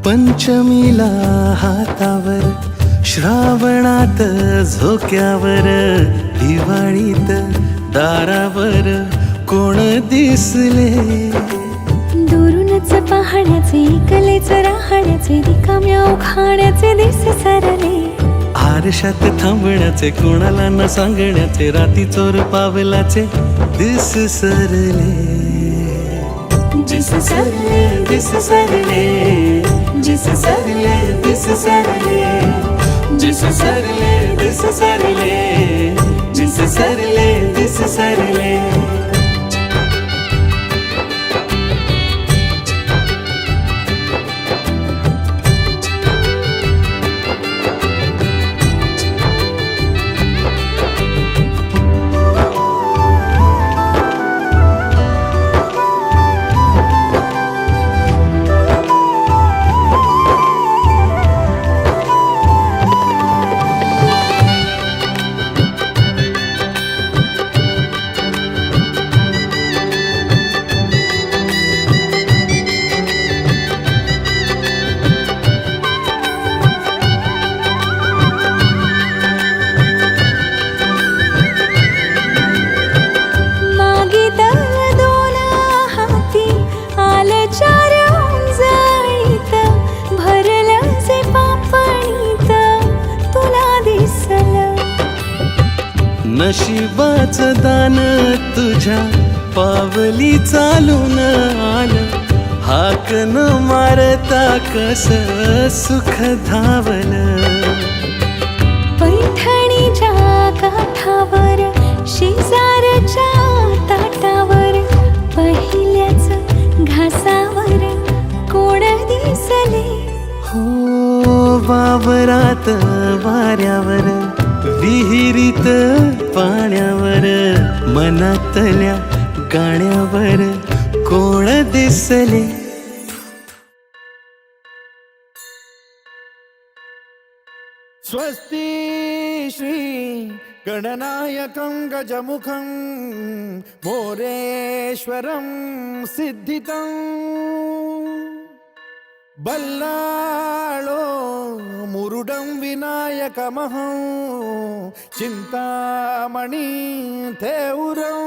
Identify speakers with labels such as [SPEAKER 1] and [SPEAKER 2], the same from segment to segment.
[SPEAKER 1] पंचमीला हातावर, श्रावणात झोक्यावर, दिवाळीत दारावर कोण दिसले.
[SPEAKER 2] दुरूनच पाहण्याचे, कलेच राहण्याचे, रिकाम्या उखाण्याचे दिस सरले.
[SPEAKER 1] आरशात थांबण्याचे, कोणाला न सांगण्याचे, राती चोर पावलाचे दिस सरले.
[SPEAKER 2] दिस सरले, दिस सरले, दिस सरले, दिस सरले,
[SPEAKER 1] दिस सरले, दिस सरले, दिस सरले, दिस सरले. नशिबाचं दान तुझ्या पावली चालून आलं, हाक न मारता कस सुख धावलं.
[SPEAKER 2] पैठणीच्या काठावर, शेजारच्या ताटावर, पहिल्याच घासावर कोण दिसले.
[SPEAKER 1] हो वावरात वाऱ्यावर, विहिरीत पाण्यावर, मनातल्या गाण्यावर कोण दिसले.
[SPEAKER 3] स्वस्ति श्री गणनायकं गजमुखं मोरेश्वरं सिद्धितं बल्लाळो मुरुडं विनायकमहं चिंतामणि थेउरं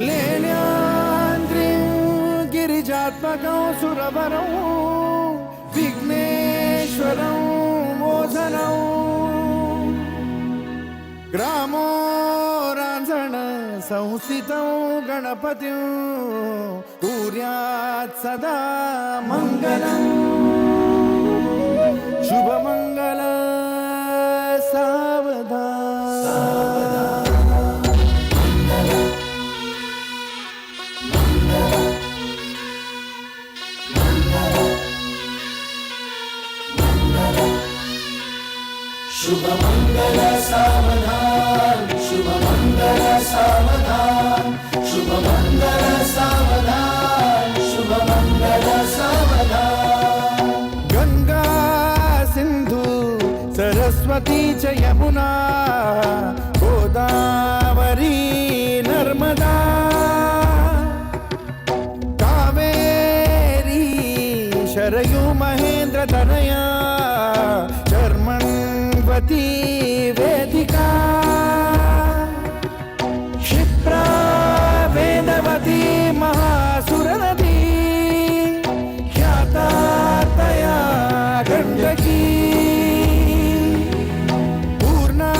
[SPEAKER 3] लेण्याद्रिं गिरिजात्मकं सुरवरं विघ्नेश्वरं मोझनं ग्रामो रांझण संस्थितं गणपतिं कुर्यात् सदा मंगलम्. शुभमंगल सावधान.
[SPEAKER 4] शुभमंगल सावधान, शुभमंगल सावधान, शुभमंगल सावधान, शुभमंगल सावधान.
[SPEAKER 3] गंगा सिंधु सरस्वती च यमुना गोदावरी नर्मदा कावेरी शरयू महेंद्र तनया चर्मण्वती वेदिका क्षिप्रा वेदवती महासुरनदी ख्याता तया गंडकी पूर्णा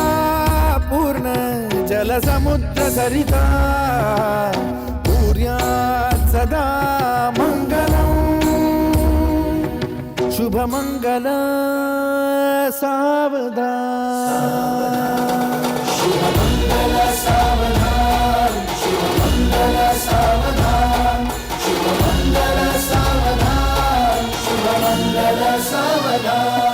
[SPEAKER 3] पूर्ण जलसमुद्र सरिता कुर्यात् सदा मंगलम्. शुभमंगल सावधान.
[SPEAKER 4] शुभमंगल सावधान, शुभमंगल सावधान, शुभमंगल सावधान, शुभमंगल सावधान.